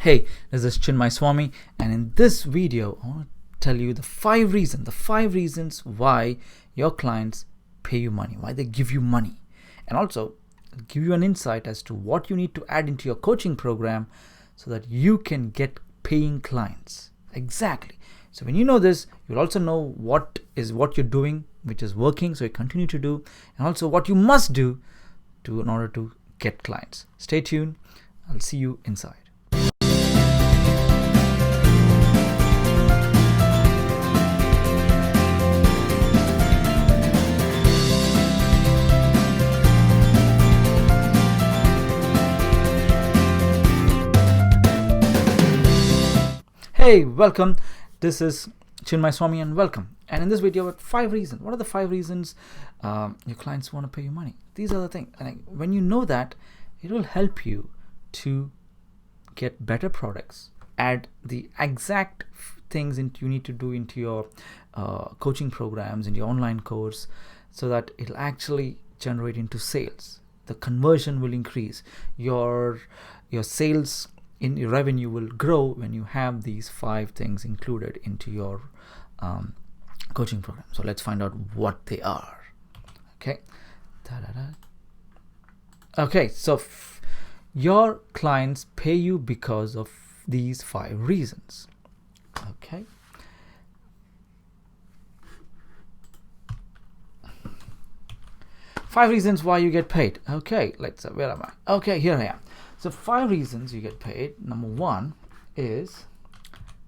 Hey, this is Chinmai Swamy, and in this video, I want to tell you the five reasons why your clients pay you money, why they give you money, and also give you an insight as to what you need to add into your coaching program so that you can get paying clients. Exactly. So when you know this, you'll also know what you're doing, which is working, so you continue to do, and also what you must do in order to get clients. Stay tuned. I'll see you inside. Hey, welcome. This is Chinmai Swamy and welcome. And in this video, with 5 reasons. What are the 5 reasons your clients want to pay you money? These are the things. And when you know that, it will help you to get better products, add the exact things you need to do into your coaching programs, in your online course, so that it'll actually generate into sales. The conversion will increase. Your sales in your revenue will grow when you have these 5 things included into your coaching program. So let's find out what they are. Okay. Okay, so your clients pay you because of these 5 reasons. Okay. Five reasons why you get paid. Okay, where am I? Okay, here I am. So 5 reasons you get paid. Number 1 is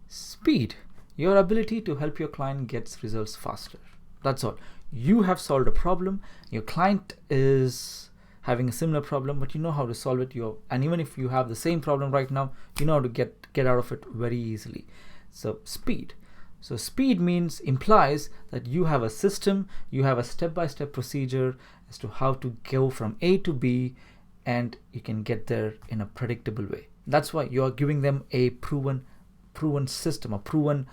speed. Your ability to help your client gets results faster. That's all. You have solved a problem. Your client is having a similar problem, but you know how to solve it. And even if you have the same problem right now, you know how to get out of it very easily. So speed. So speed implies that you have a system, you have a step-by-step procedure as to how to go from A to B, and you can get there in a predictable way. That's why you are giving them a proven system, a proven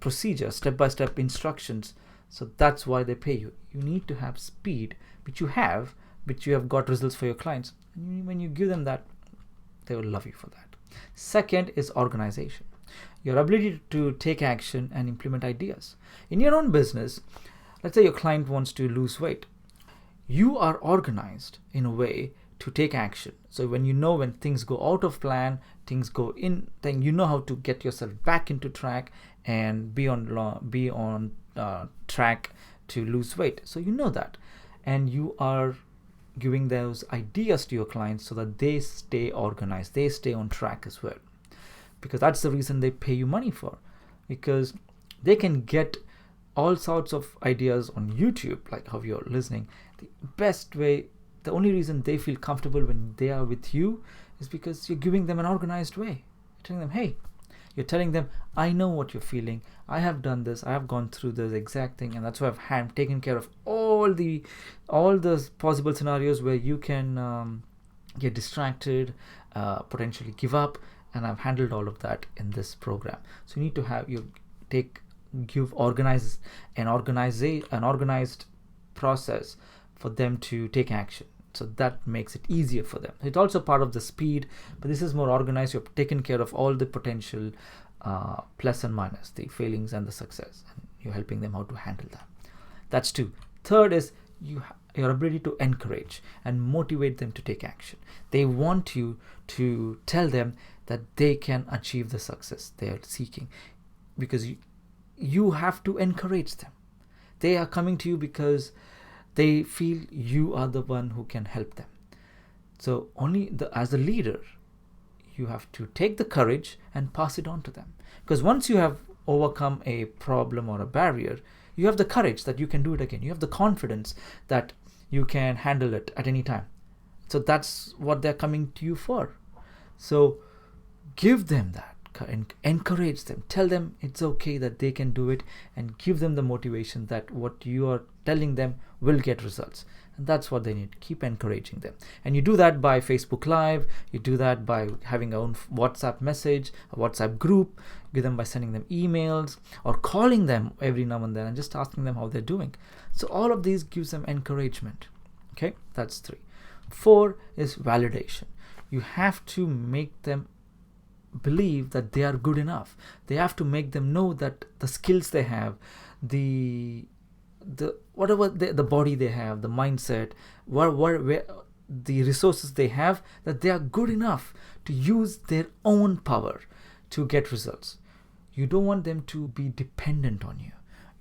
procedure, step-by-step instructions. So that's why they pay you. You need to have speed, which you have got results for your clients. And when you give them that, they will love you for that. Second is organization. Your ability to take action and implement ideas. In your own business, let's say your client wants to lose weight. You are organized in a way to take action. So when things go out of plan, things go in, then you know how to get yourself back into track and be on track to lose weight. So you know that, and you are giving those ideas to your clients so that they stay organized, they stay on track as well, because that's the reason they pay you money for, because they can get all sorts of ideas on YouTube, like how you're listening. The only reason they feel comfortable when they are with you is because you're giving them an organized way. You're telling them, I know what you're feeling. I have done this. I have gone through this exact thing, and that's why I've taken care of all the possible scenarios where you can get distracted, potentially give up, and I've handled all of that in this program. So you need to give an organized process for them to take action. So that makes it easier for them. It's also part of the speed, but this is more organized. You've taken care of all the potential plus and minus, the failings and the success, and you're helping them how to handle that. That's 2. Third is your ability to encourage and motivate them to take action. They want you to tell them that they can achieve the success they are seeking, because you have to encourage them. They are coming to you because they feel you are the one who can help them. So as a leader, you have to take the courage and pass it on to them. Because once you have overcome a problem or a barrier, you have the courage that you can do it again. You have the confidence that you can handle it at any time. So that's what they're coming to you for. So give them that and encourage them. Tell them it's okay, that they can do it, and give them the motivation that what you are telling them will get results. And that's what they need. Keep encouraging them. And you do that by Facebook Live. You do that by having your own WhatsApp message, a WhatsApp group. You do them by sending them emails or calling them every now and then and just asking them how they're doing. So all of these gives them encouragement. Okay, that's 3. 4 is validation. You have to make them believe that they are good enough. They have to make them know that the skills they have, the whatever the body they have, the mindset, where the resources they have, that they are good enough to use their own power to get results. You don't want them to be dependent on you.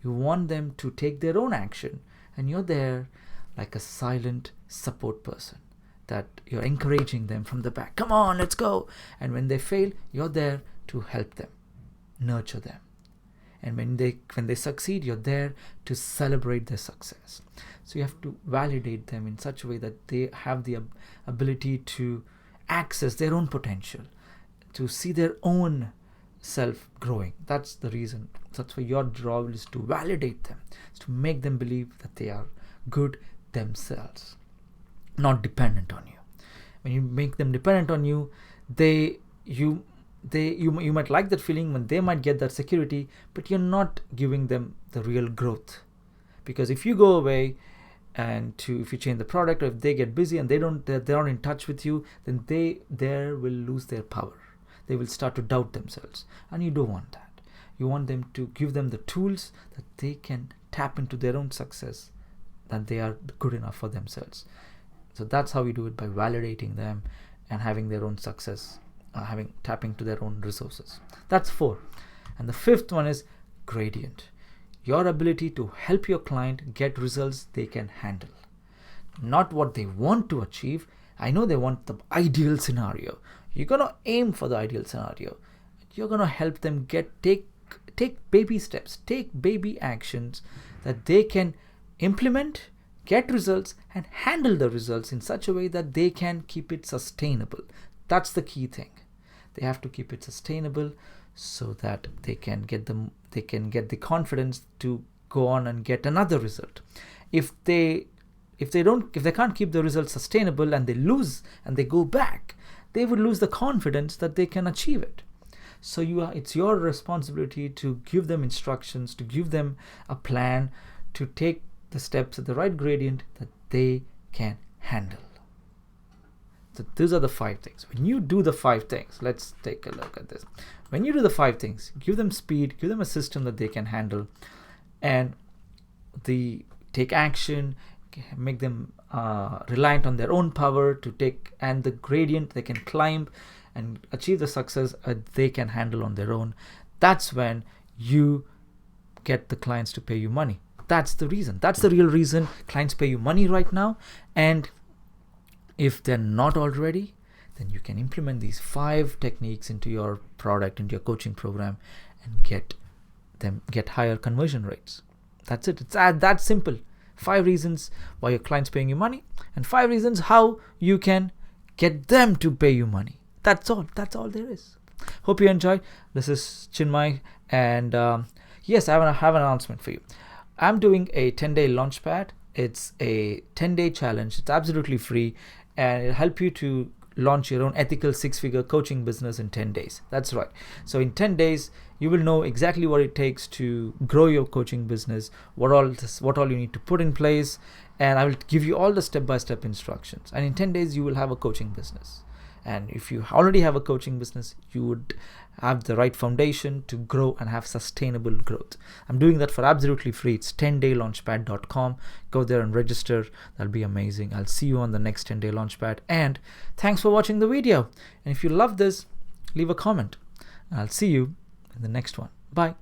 You want them to take their own action, and you're there like a silent support person, that you're encouraging them from the back. Come on, let's go. And when they fail, you're there to help them, nurture them. And when they succeed, you're there to celebrate their success. So you have to validate them in such a way that they have the ability to access their own potential, to see their own self growing. That's the reason. That's why your job is to validate them, is to make them believe that they are good themselves, not dependent on you. When you make them dependent on you, you might like that feeling, when they might get that security, but you're not giving them the real growth. Because if you go away and if you change the product, or if they get busy and they're not in touch with you, then they will lose their power. They will start to doubt themselves, and you don't want that. You want them to give them the tools that they can tap into their own success, that they are good enough for themselves. So that's how we do it, by validating them and having their own success, tapping to their own resources. That's 4. And the 5th one is gradient. Your ability to help your client get results they can handle. Not what they want to achieve. I know they want the ideal scenario. You're gonna aim for the ideal scenario. You're gonna help them take baby steps, take baby actions that they can implement, get results, and handle the results in such a way that they can keep it sustainable. That's the key thing. They have to keep it sustainable so that they can get the confidence to go on and get another result. If they can't keep the results sustainable, and they lose and they go back, they would lose the confidence that they can achieve it. So it's your responsibility to give them instructions, to give them a plan, to take the steps at the right gradient that they can handle. So these are the 5 things. When you do the 5 things, let's take a look at this. When you do the 5 things, give them speed, give them a system that they can handle, and take action, make them reliant on their own power to take, and the gradient they can climb and achieve the success they can handle on their own. That's when you get the clients to pay you money. That's the reason. That's the real reason clients pay you money right now. And if they're not already, then you can implement these 5 techniques into your product, into your coaching program, and get higher conversion rates. That's it. It's that simple. 5 reasons why your client's paying you money, and 5 reasons how you can get them to pay you money. That's all there is. Hope you enjoyed. This is Chinmai, and yes, I have an announcement for you. I'm doing a 10-day launchpad. It's a 10-day challenge. It's absolutely free, and it'll help you to launch your own ethical 6-figure coaching business in 10 days. That's right. So in 10 days, you will know exactly what it takes to grow your coaching business, what all you need to put in place, and I will give you all the step-by-step instructions. And in 10 days, you will have a coaching business. And if you already have a coaching business, you would have the right foundation to grow and have sustainable growth. I'm doing that for absolutely free. It's 10daylaunchpad.com. Go there and register. That'll be amazing. I'll see you on the next 10-day launchpad. And thanks for watching the video. And if you love this, leave a comment. I'll see you in the next one. Bye.